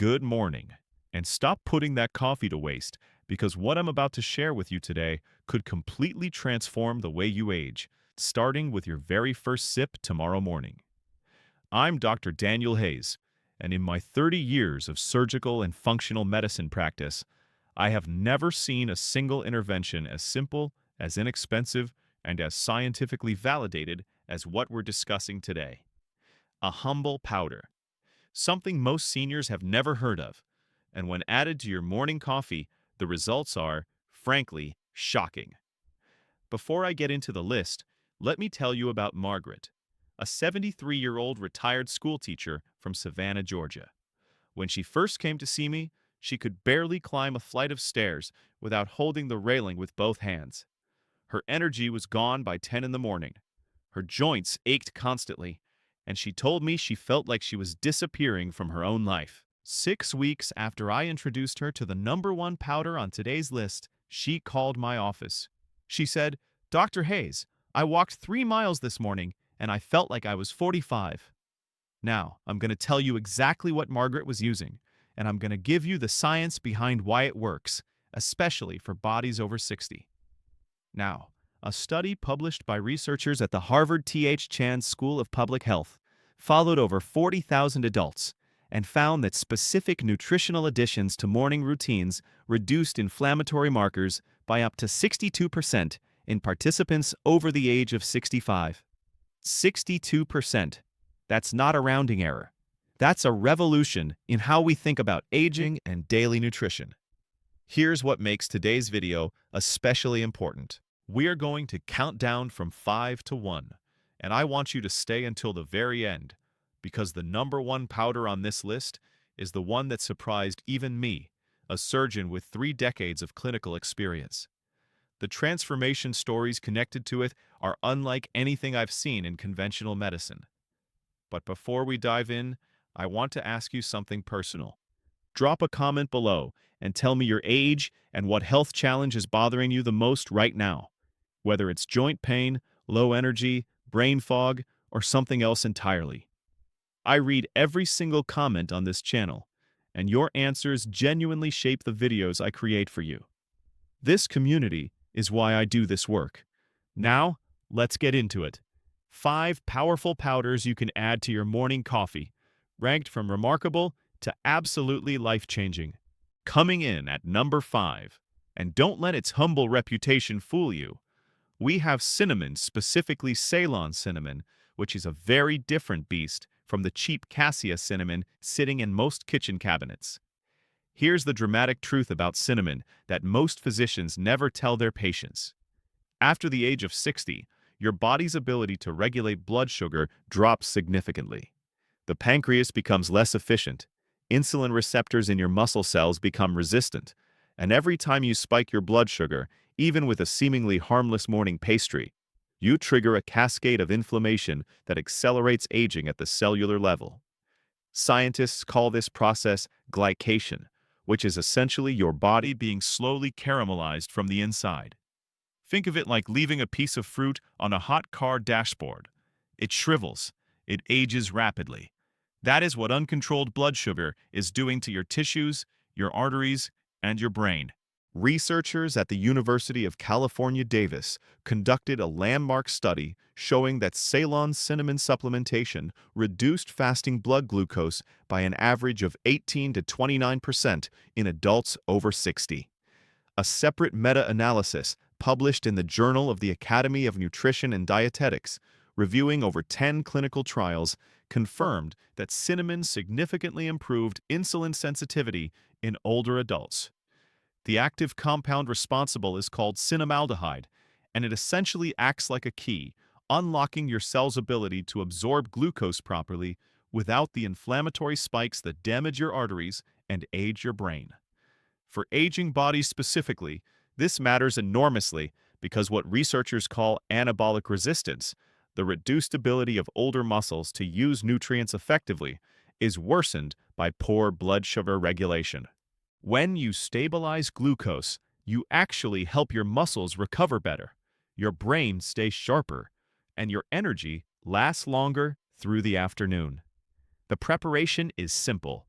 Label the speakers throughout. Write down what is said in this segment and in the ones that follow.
Speaker 1: Good morning. And stop putting that coffee to waste, because what I'm about to share with you today could completely transform the way you age, starting with your very first sip tomorrow morning. I'm Dr. Daniel Hayes, and in my 30 years of surgical and functional medicine practice, I have never seen a single intervention as simple, as inexpensive, and as scientifically validated as what we're discussing today. A humble powder. Something most seniors have never heard of. And when added to your morning coffee, the results are, frankly, shocking. Before I get into the list, let me tell you about Margaret, a 73-year-old retired schoolteacher from Savannah, Georgia. When she first came to see me, she could barely climb a flight of stairs without holding the railing with both hands. Her energy was gone by 10 in the morning. Her joints ached constantly, and she told me she felt like she was disappearing from her own life. 6 weeks after I introduced her to the #1 powder on today's list, she called my office. She said, "Dr. Hayes, I walked 3 miles this morning, and I felt like I was 45. Now, I'm going to tell you exactly what Margaret was using, and I'm going to give you the science behind why it works, especially for bodies over 60. Now, a study published by researchers at the Harvard T.H. Chan School of Public Health followed over 40,000 adults and found that specific nutritional additions to morning routines reduced inflammatory markers by up to 62% in participants over the age of 65. 62%. That's not a rounding error. That's a revolution in how we think about aging and daily nutrition. Here's what makes today's video especially important. We are going to count down from 5 to 1, and I want you to stay until the very end, because the #1 powder on this list is the one that surprised even me, a surgeon with 3 decades of clinical experience. The transformation stories connected to it are unlike anything I've seen in conventional medicine. But before we dive in, I want to ask you something personal. Drop a comment below and tell me your age and what health challenge is bothering you the most right now, whether it's joint pain, low energy, brain fog, or something else entirely. I read every single comment on this channel, and your answers genuinely shape the videos I create for you. This community is why I do this work. Now, let's get into it. 5 powerful powders you can add to your morning coffee, ranked from remarkable to absolutely life-changing. Coming in at number 5, and don't let its humble reputation fool you, we have cinnamon, specifically Ceylon cinnamon, which is a very different beast from the cheap cassia cinnamon sitting in most kitchen cabinets. Here's the dramatic truth about cinnamon that most physicians never tell their patients. After the age of 60, your body's ability to regulate blood sugar drops significantly. The pancreas becomes less efficient, insulin receptors in your muscle cells become resistant, and every time you spike your blood sugar, even with a seemingly harmless morning pastry, you trigger a cascade of inflammation that accelerates aging at the cellular level. Scientists call this process glycation, which is essentially your body being slowly caramelized from the inside. Think of it like leaving a piece of fruit on a hot car dashboard. It shrivels. It ages rapidly. That is what uncontrolled blood sugar is doing to your tissues, your arteries, and your brain. Researchers at the University of California, Davis conducted a landmark study showing that Ceylon cinnamon supplementation reduced fasting blood glucose by an average of 18 to 29% in adults over 60. A separate meta-analysis published in the Journal of the Academy of Nutrition and Dietetics, reviewing over 10 clinical trials, confirmed that cinnamon significantly improved insulin sensitivity in older adults. The active compound responsible is called cinnamaldehyde, and it essentially acts like a key, unlocking your cell's ability to absorb glucose properly without the inflammatory spikes that damage your arteries and age your brain. For aging bodies specifically, this matters enormously because what researchers call anabolic resistance, the reduced ability of older muscles to use nutrients effectively, is worsened by poor blood sugar regulation. When you stabilize glucose, you actually help your muscles recover better, your brain stays sharper, and your energy lasts longer through the afternoon. The preparation is simple.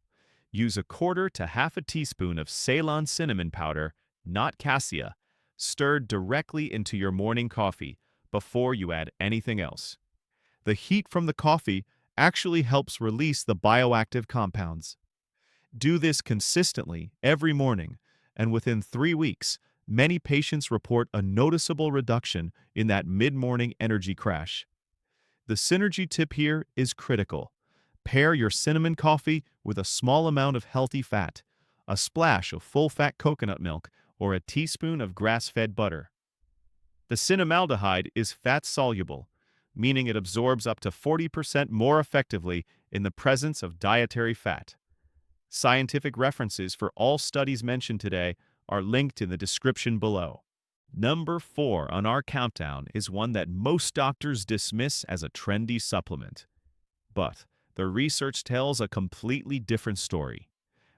Speaker 1: Use a quarter to half a teaspoon of Ceylon cinnamon powder, not cassia, stirred directly into your morning coffee before you add anything else. The heat from the coffee actually helps release the bioactive compounds. Do this consistently every morning, and within 3 weeks, many patients report a noticeable reduction in that mid-morning energy crash. The synergy tip here is critical. Pair your cinnamon coffee with a small amount of healthy fat, a splash of full-fat coconut milk, or a teaspoon of grass-fed butter. The cinnamaldehyde is fat-soluble, meaning it absorbs up to 40% more effectively in the presence of dietary fat. Scientific references for all studies mentioned today are linked in the description below. Number 4 on our countdown is one that most doctors dismiss as a trendy supplement. But the research tells a completely different story.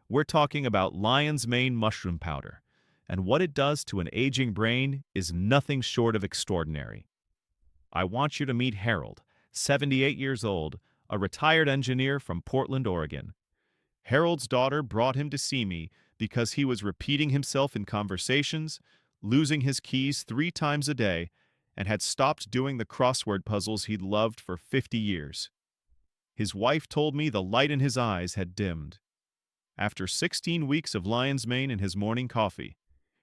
Speaker 1: We're talking about lion's mane mushroom powder, and what it does to an aging brain is nothing short of extraordinary. I want you to meet Harold, 78 years old, a retired engineer from Portland, Oregon. Harold's daughter brought him to see me because he was repeating himself in conversations, losing his keys 3 times a day, and had stopped doing the crossword puzzles he'd loved for 50 years. His wife told me the light in his eyes had dimmed. After 16 weeks of lion's mane in his morning coffee,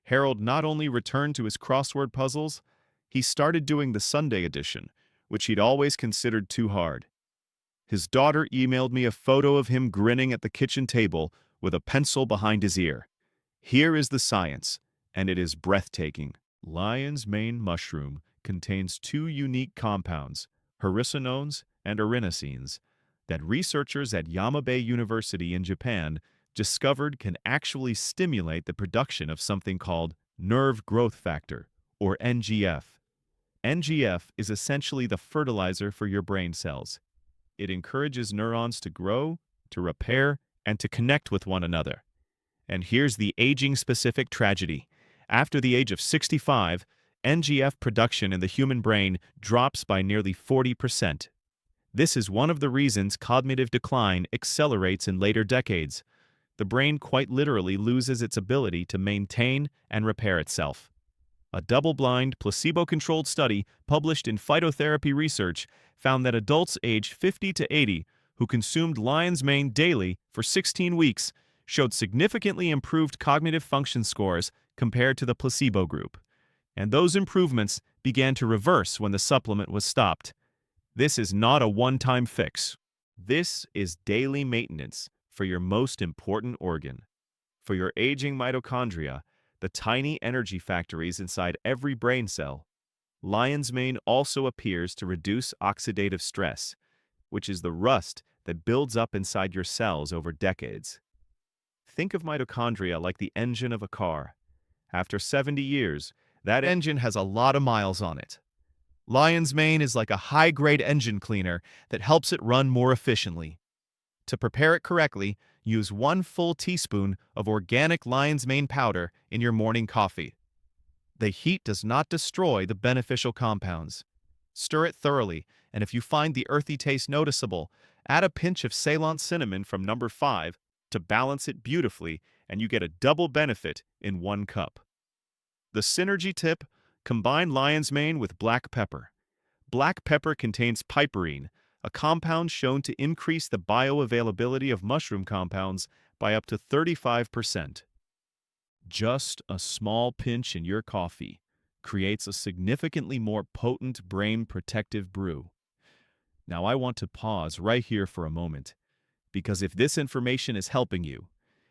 Speaker 1: Harold not only returned to his crossword puzzles, he started doing the Sunday edition, which he'd always considered too hard. His daughter emailed me a photo of him grinning at the kitchen table with a pencil behind his ear. Here is the science, and it is breathtaking. Lion's mane mushroom contains 2 unique compounds, hericenones and erinacines, that researchers at Yamabe University in Japan discovered can actually stimulate the production of something called nerve growth factor, or NGF. NGF is essentially the fertilizer for your brain cells. It encourages neurons to grow, to repair, and to connect with one another. And here's the aging-specific tragedy. After the age of 65, NGF production in the human brain drops by nearly 40%. This is one of the reasons cognitive decline accelerates in later decades. The brain quite literally loses its ability to maintain and repair itself. A double-blind, placebo-controlled study published in Phytotherapy Research found that adults aged 50 to 80 who consumed lion's mane daily for 16 weeks showed significantly improved cognitive function scores compared to the placebo group. And those improvements began to reverse when the supplement was stopped. This is not a one-time fix. This is daily maintenance for your most important organ. For your aging mitochondria, the tiny energy factories inside every brain cell, lion's mane also appears to reduce oxidative stress, which is the rust that builds up inside your cells over decades. Think of mitochondria like the engine of a car. After 70 years, that engine has a lot of miles on it. Lion's mane is like a high-grade engine cleaner that helps it run more efficiently. To prepare it correctly, use 1 full teaspoon of organic lion's mane powder in your morning coffee. The heat does not destroy the beneficial compounds. Stir it thoroughly, and if you find the earthy taste noticeable, add a pinch of Ceylon cinnamon from number 5 to balance it beautifully, and you get a double benefit in 1 cup. The synergy tip: combine lion's mane with black pepper. Black pepper contains piperine, a compound shown to increase the bioavailability of mushroom compounds by up to 35%. Just a small pinch in your coffee creates a significantly more potent brain protective brew. Now I want to pause right here for a moment, because if this information is helping you,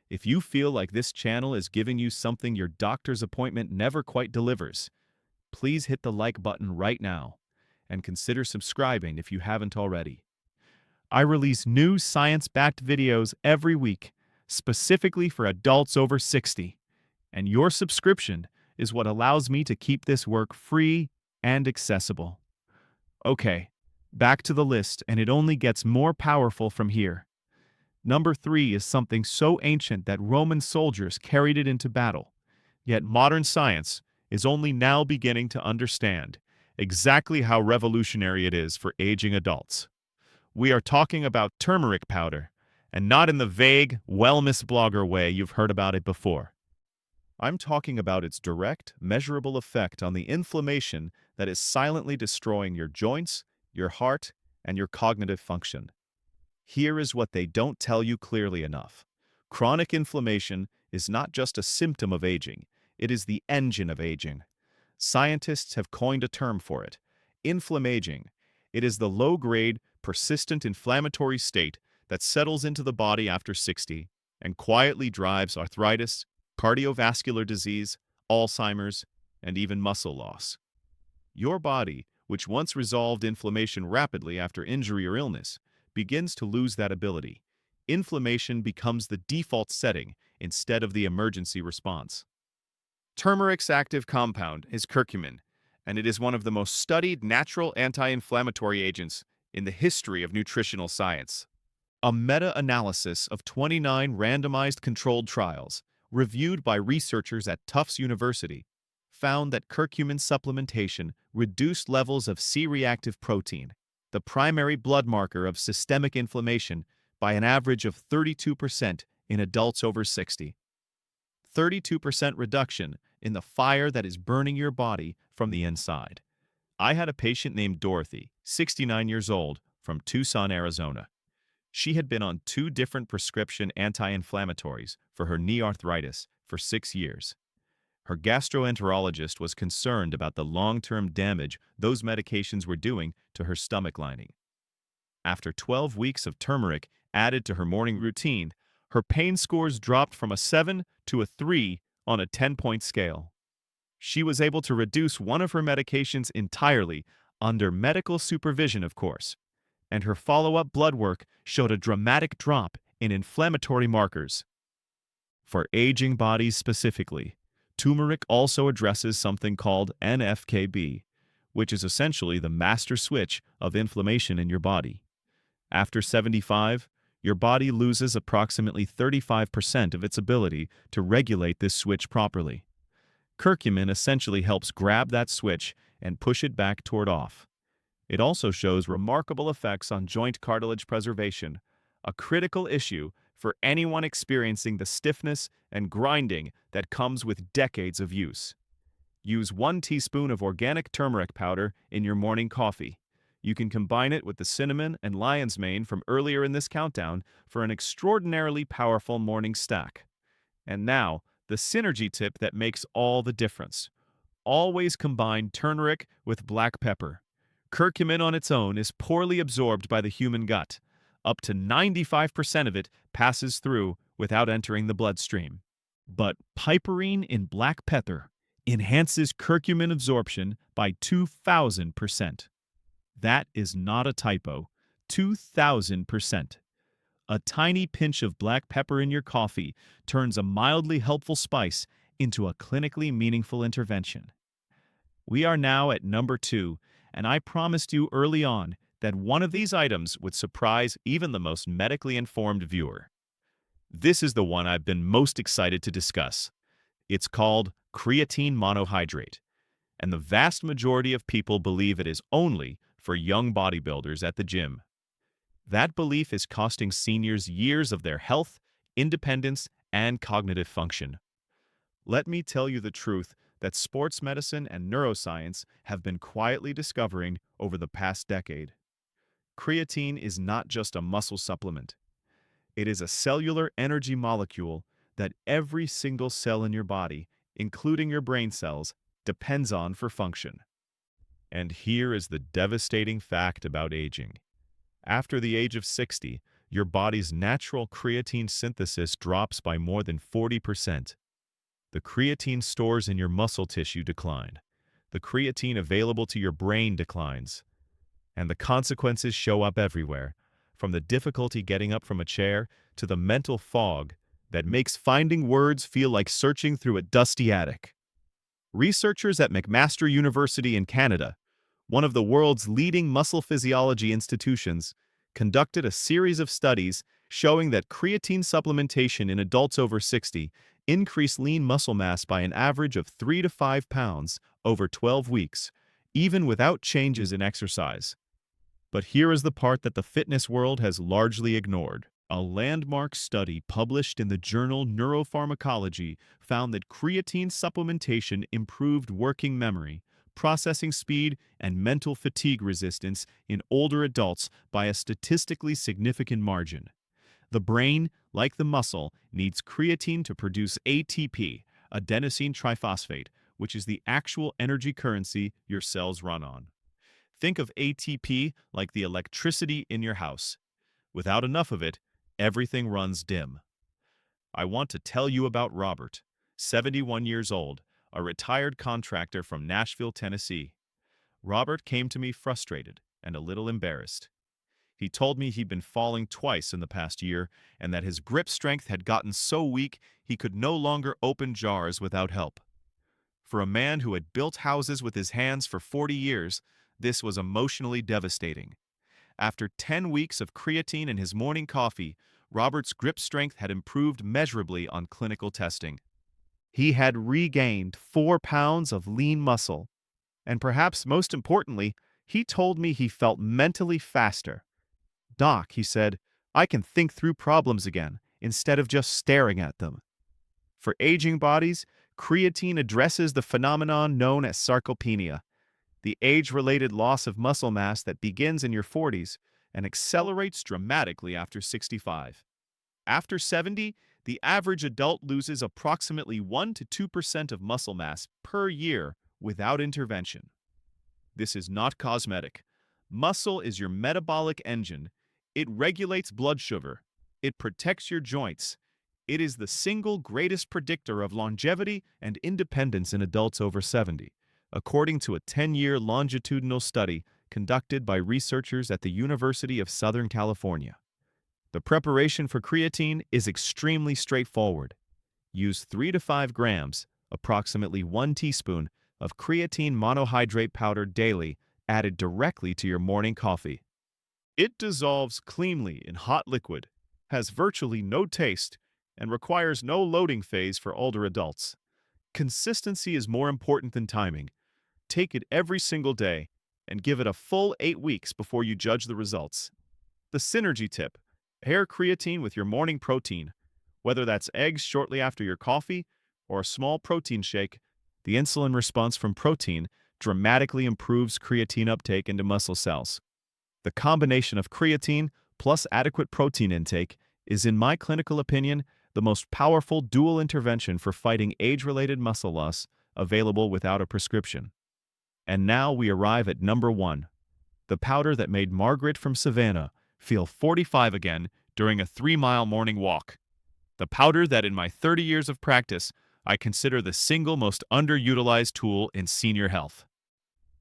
Speaker 1: if you feel like this channel is giving you something your doctor's appointment never quite delivers, please hit the like button right now and consider subscribing if you haven't already. I release new science-backed videos every week, specifically for adults over 60, and your subscription is what allows me to keep this work free and accessible. Okay, back to the list, and it only gets more powerful from here. Number 3 is something so ancient that Roman soldiers carried it into battle, yet modern science is only now beginning to understand exactly how revolutionary it is for aging adults. We are talking about turmeric powder, and not in the vague, wellness blogger way you've heard about it before. I'm talking about its direct, measurable effect on the inflammation that is silently destroying your joints, your heart, and your cognitive function. Here is what they don't tell you clearly enough. Chronic inflammation is not just a symptom of aging, it is the engine of aging. Scientists have coined a term for it, inflammaging. It is the low-grade, persistent inflammatory state that settles into the body after 60 and quietly drives arthritis, cardiovascular disease, Alzheimer's, and even muscle loss. Your body, which once resolved inflammation rapidly after injury or illness, begins to lose that ability. Inflammation becomes the default setting instead of the emergency response. Turmeric's active compound is curcumin, and it is one of the most studied natural anti-inflammatory agents in the history of nutritional science. A meta-analysis of 29 randomized controlled trials, reviewed by researchers at Tufts University, found that curcumin supplementation reduced levels of C-reactive protein, the primary blood marker of systemic inflammation, by an average of 32% in adults over 60. 32% reduction in the fire that is burning your body from the inside. I had a patient named Dorothy, 69 years old, from Tucson, Arizona. She had been on 2 different prescription anti-inflammatories for her knee arthritis for 6 years. Her gastroenterologist was concerned about the long-term damage those medications were doing to her stomach lining. After 12 weeks of turmeric added to her morning routine, her pain scores dropped from a 7 to a 3 on a 10-point scale. She was able to reduce one of her medications entirely, under medical supervision, of course, and her follow-up blood work showed a dramatic drop in inflammatory markers. For aging bodies specifically, turmeric also addresses something called NF-κB, which is essentially the master switch of inflammation in your body. After 75, your body loses approximately 35% of its ability to regulate this switch properly. Curcumin essentially helps grab that switch and push it back toward off. It also shows remarkable effects on joint cartilage preservation, a critical issue for anyone experiencing the stiffness and grinding that comes with decades of use. Use 1 teaspoon of organic turmeric powder in your morning coffee. You can combine it with the cinnamon and lion's mane from earlier in this countdown for an extraordinarily powerful morning stack. And now, the synergy tip that makes all the difference. Always combine turmeric with black pepper. Curcumin on its own is poorly absorbed by the human gut. Up to 95% of it passes through without entering the bloodstream. But piperine in black pepper enhances curcumin absorption by 2,000%. That is not a typo. 2,000%. A tiny pinch of black pepper in your coffee turns a mildly helpful spice into a clinically meaningful intervention. We are now at number 2, and I promised you early on that one of these items would surprise even the most medically informed viewer. This is the one I've been most excited to discuss. It's called creatine monohydrate, and the vast majority of people believe it is only for young bodybuilders at the gym. That belief is costing seniors years of their health, independence, and cognitive function. Let me tell you the truth that sports medicine and neuroscience have been quietly discovering over the past decade. Creatine is not just a muscle supplement. It is a cellular energy molecule that every single cell in your body, including your brain cells, depends on for function. And here is the devastating fact about aging. After the age of 60, your body's natural creatine synthesis drops by more than 40%. The creatine stores in your muscle tissue decline. The creatine available to your brain declines. And the consequences show up everywhere, from the difficulty getting up from a chair to the mental fog that makes finding words feel like searching through a dusty attic. Researchers at McMaster University in Canada, one of the world's leading muscle physiology institutions, conducted a series of studies showing that creatine supplementation in adults over 60 increased lean muscle mass by an average of 3 to 5 pounds over 12 weeks, even without changes in exercise. But here is the part that the fitness world has largely ignored. A landmark study published in the journal Neuropharmacology found that creatine supplementation improved working memory, processing speed, and mental fatigue resistance in older adults by a statistically significant margin. The brain, like the muscle, needs creatine to produce ATP, adenosine triphosphate, which is the actual energy currency your cells run on. Think of ATP like the electricity in your house. Without enough of it, everything runs dim. I want to tell you about Robert, 71 years old, a retired contractor from Nashville, Tennessee. Robert came to me frustrated and a little embarrassed. He told me he'd been falling twice in the past year and that his grip strength had gotten so weak he could no longer open jars without help. For a man who had built houses with his hands for 40 years, this was emotionally devastating. After 10 weeks of creatine in his morning coffee, Robert's grip strength had improved measurably on clinical testing. He had regained 4 pounds of lean muscle, and perhaps most importantly, he told me he felt mentally faster. "Doc," he said, "I can think through problems again, instead of just staring at them." For aging bodies, creatine addresses the phenomenon known as sarcopenia, the age-related loss of muscle mass that begins in your 40s and accelerates dramatically after 65. After 70, the average adult loses approximately 1 to 2% of muscle mass per year without intervention. This is not cosmetic. Muscle is your metabolic engine. It regulates blood sugar. It protects your joints. It is the single greatest predictor of longevity and independence in adults over 70, according to a 10-year longitudinal study conducted by researchers at the University of Southern California. The preparation for creatine is extremely straightforward. Use 3 to 5 grams, approximately 1 teaspoon, of creatine monohydrate powder daily, added directly to your morning coffee. It dissolves cleanly in hot liquid, has virtually no taste, and requires no loading phase for older adults. Consistency is more important than timing. Take it every single day and give it a full 8 weeks before you judge the results. The synergy tip: pair creatine with your morning protein. Whether that's eggs shortly after your coffee or a small protein shake, the insulin response from protein dramatically improves creatine uptake into muscle cells. The combination of creatine plus adequate protein intake is, in my clinical opinion, the most powerful dual intervention for fighting age-related muscle loss available without a prescription. And now we arrive at number 1, the powder that made Margaret from Savannah feel 45 again during a 3-mile morning walk. The powder that, in my 30 years of practice, I consider the single most underutilized tool in senior health.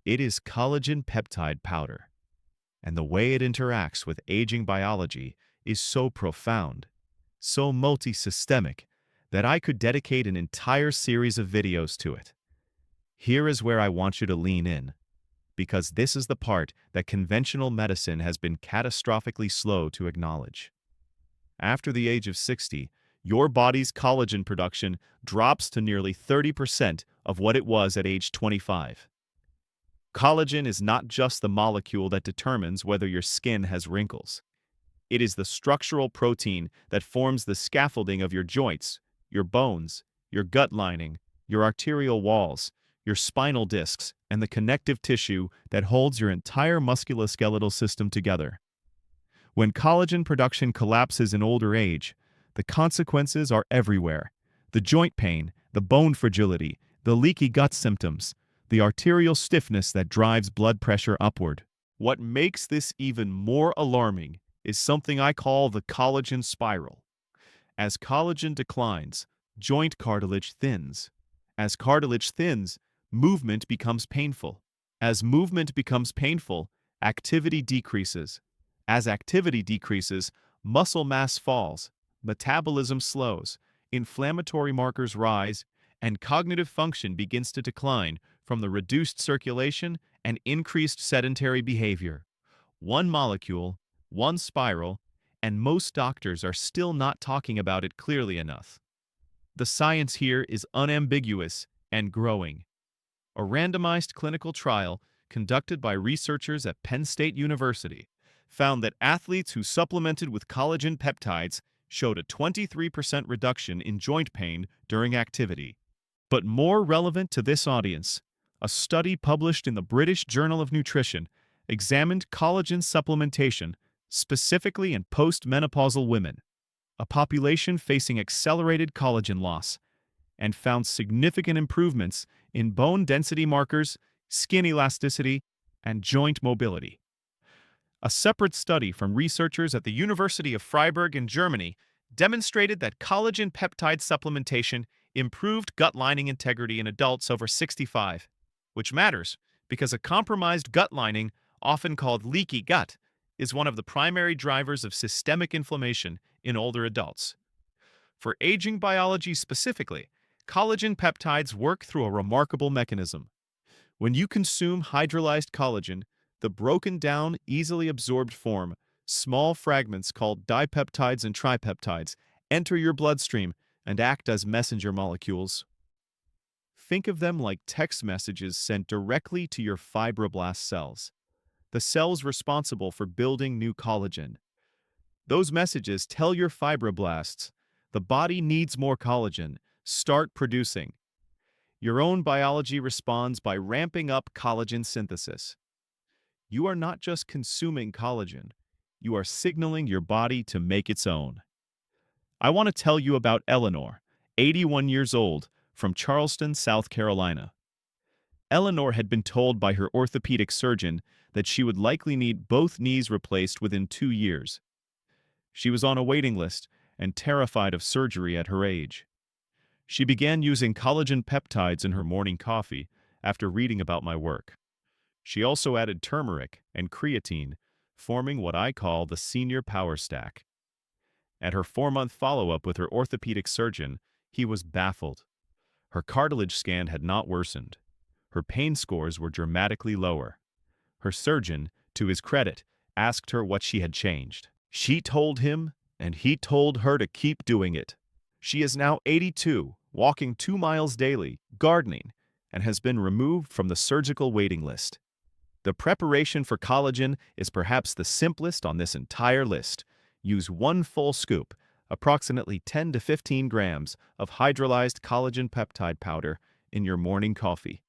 Speaker 1: It is collagen peptide powder, and the way it interacts with aging biology is so profound, so multi-systemic, that I could dedicate an entire series of videos to it. Here is where I want you to lean in, because this is the part that conventional medicine has been catastrophically slow to acknowledge. After the age of 60, your body's collagen production drops to nearly 30% of what it was at age 25. Collagen is not just the molecule that determines whether your skin has wrinkles. It is the structural protein that forms the scaffolding of your joints, your bones, your gut lining, your arterial walls, your spinal discs, and the connective tissue that holds your entire musculoskeletal system together. When collagen production collapses in older age, the consequences are everywhere. The joint pain, the bone fragility, the leaky gut symptoms, the arterial stiffness that drives blood pressure upward. What makes this even more alarming is something I call the collagen spiral. As collagen declines, joint cartilage thins. As cartilage thins, movement becomes painful. As movement becomes painful, activity decreases. As activity decreases, muscle mass falls, metabolism slows, inflammatory markers rise, and cognitive function begins to decline from the reduced circulation and increased sedentary behavior. One molecule, one spiral, and most doctors are still not talking about it clearly enough. The science here is unambiguous and growing. A randomized clinical trial conducted by researchers at Penn State University found that athletes who supplemented with collagen peptides showed a 23% reduction in joint pain during activity. But more relevant to this audience, a study published in the British Journal of Nutrition examined collagen supplementation specifically in postmenopausal women, a population facing accelerated collagen loss, and found significant improvements in bone density markers, skin elasticity, and joint mobility. A separate study from researchers at the University of Freiburg in Germany demonstrated that collagen peptide supplementation improved gut lining integrity in adults over 65, which matters because a compromised gut lining, often called leaky gut, is one of the primary drivers of systemic inflammation in older adults. For aging biology specifically, collagen peptides work through a remarkable mechanism. When you consume hydrolyzed collagen, the broken down, easily absorbed form, small fragments called dipeptides and tripeptides, enter your bloodstream and act as messenger molecules. Think of them like text messages sent directly to your fibroblast cells, the cells responsible for building new collagen. Those messages tell your fibroblasts, the body needs more collagen, start producing. Your own biology responds by ramping up collagen synthesis. You are not just consuming collagen, you are signaling your body to make its own. I want to tell you about Eleanor, 81 years old, from Charleston, South Carolina. Eleanor had been told by her orthopedic surgeon that she would likely need both knees replaced within 2 years. She was on a waiting list and terrified of surgery at her age. She began using collagen peptides in her morning coffee after reading about my work. She also added turmeric and creatine, forming what I call the senior power stack. At her 4-month follow-up with her orthopedic surgeon, he was baffled. Her cartilage scan had not worsened. Her pain scores were dramatically lower. Her surgeon, to his credit, asked her what she had changed. She told him, and he told her to keep doing it. She is now 82, walking 2 miles daily, gardening, and has been removed from the surgical waiting list. The preparation for collagen is perhaps the simplest on this entire list. Use 1 full scoop, approximately 10 to 15 grams, of hydrolyzed collagen peptide powder in your morning coffee.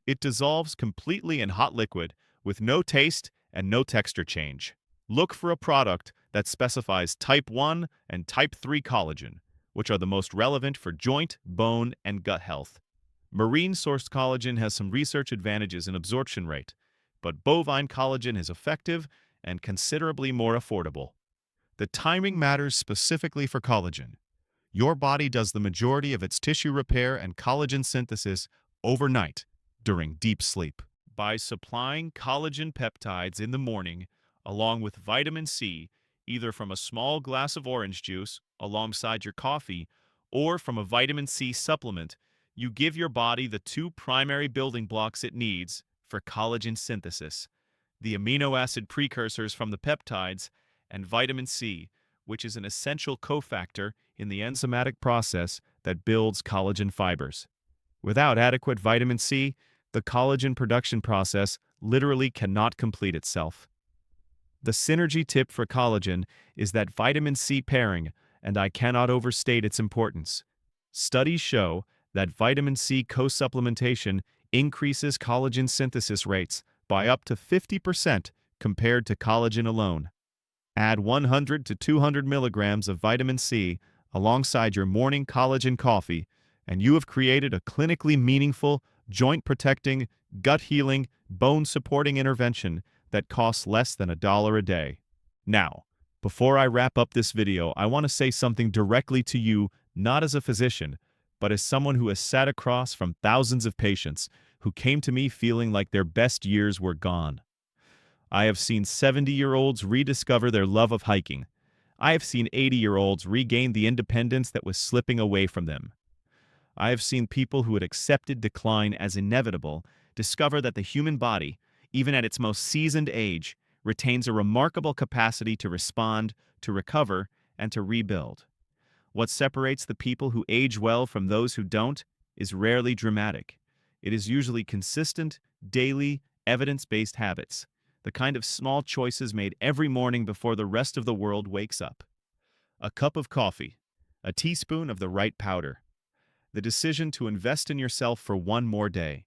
Speaker 1: It dissolves completely in hot liquid with no taste and no texture change. Look for a product that specifies type 1 and type 3 collagen, which are the most relevant for joint, bone, and gut health. Marine-sourced collagen has some research advantages in absorption rate, but bovine collagen is effective and considerably more affordable. The timing matters specifically for collagen. Your body does the majority of its tissue repair and collagen synthesis overnight during deep sleep. By supplying collagen peptides in the morning, along with vitamin C, either from a small glass of orange juice alongside your coffee or from a vitamin C supplement, you give your body the 2 primary building blocks it needs for collagen synthesis: the amino acid precursors from the peptides and vitamin C, which is an essential cofactor in the enzymatic process that builds collagen fibers. Without adequate vitamin C, the collagen production process literally cannot complete itself. The synergy tip for collagen is that vitamin C pairing, and I cannot overstate its importance. Studies show that vitamin C co-supplementation increases collagen synthesis rates by up to 50% compared to collagen alone. Add 100 to 200 milligrams of vitamin C alongside your morning collagen coffee, and you have created a clinically meaningful, joint-protecting, gut-healing, bone-supporting intervention that costs less than $1 a day. Now, before I wrap up this video, I want to say something directly to you, not as a physician, but as someone who has sat across from thousands of patients who came to me feeling like their best years were gone. I have seen 70-year-olds rediscover their love of hiking. I have seen 80-year-olds regain the independence that was slipping away from them. I have seen people who had accepted decline as inevitable discover that the human body, even at its most seasoned age, retains a remarkable capacity to respond, to recover, and to rebuild. What separates the people who age well from those who don't is rarely dramatic. It is usually consistent, daily, evidence-based habits the kind of small choices made every morning before the rest of the world wakes up. A cup of coffee, a teaspoon of the right powder, the decision to invest in yourself for one more day.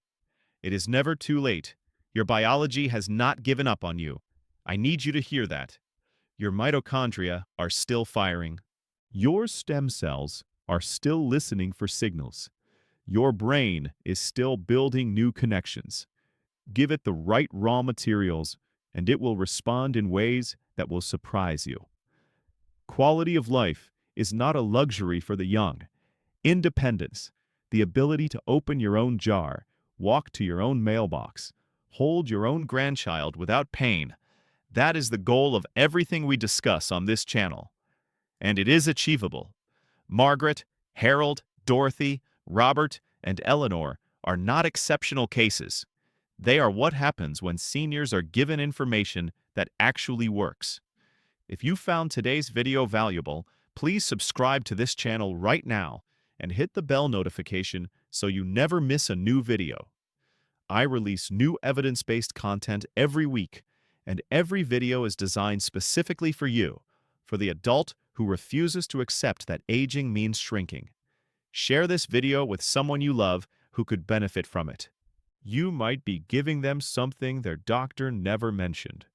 Speaker 1: It is never too late. Your biology has not given up on you. I need you to hear that. Your mitochondria are still firing. Your stem cells are still listening for signals. Your brain is still building new connections. Give it the right raw materials, and it will respond in ways that will surprise you. Quality of life is not a luxury for the young. Independence, the ability to open your own jar, walk to your own mailbox, hold your own grandchild without pain, that is the goal of everything we discuss on this channel. And it is achievable. Margaret, Harold, Dorothy, Robert, and Eleanor are not exceptional cases. They are what happens when seniors are given information that actually works. If you found today's video valuable, please subscribe to this channel right now and hit the bell notification so you never miss a new video. I release new evidence-based content every week, and every video is designed specifically for you, for the adult who refuses to accept that aging means shrinking. Share this video with someone you love who could benefit from it. You might be giving them something their doctor never mentioned.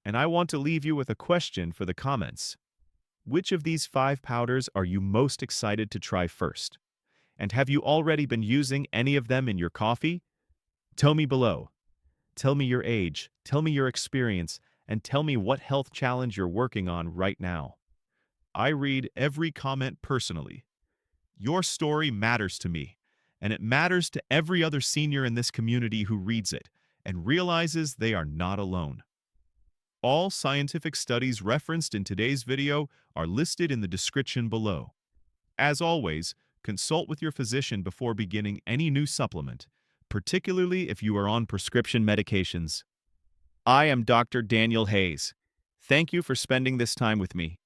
Speaker 1: And I want to leave you with a question for the comments. Which of these 5 powders are you most excited to try first? And have you already been using any of them in your coffee? Tell me below. Tell me your age, tell me your experience, and tell me what health challenge you're working on right now. I read every comment personally. Your story matters to me, and it matters to every other senior in this community who reads it and realizes they are not alone. All scientific studies referenced in today's video are listed in the description below. As always, consult with your physician before beginning any new supplement, particularly if you are on prescription medications. I am Dr. Daniel Hayes. Thank you for spending this time with me.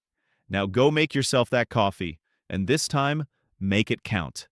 Speaker 1: Now go make yourself that coffee, and this time, make it count.